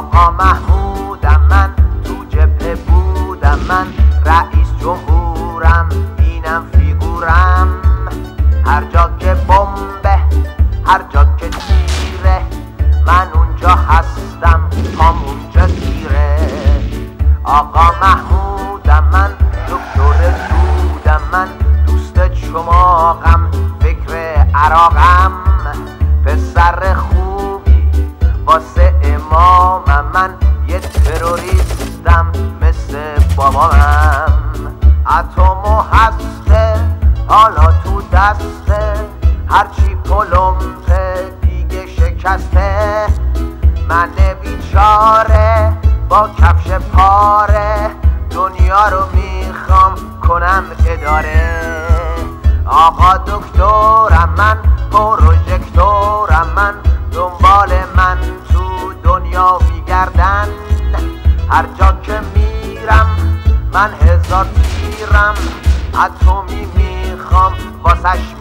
آقا محمودم من، تو جبهه بودم من، رئیس جمهورم، اینم فیگورم. هر جا که بمبه، هر جا که تیره، من اونجا هستم، پام اونجا گیره. آقا محمودم من، دکتر دودم من، دوست چماقم، فکر عراقم. پسر خوبی واسه امامم، من یه تروریستم مثل بابامم. اتم و هسته حالا تو دسته، هرچی پلمپه دیگه شکسته. من بیچاره با کفش پاره، دنیا رو میخوام کنم اداره. آقا دکترم من، پروژکتورم من، دنبال من تو دنیا میگردن. هر جا که میرم من هزار تیرم، اتمی میخوام واسش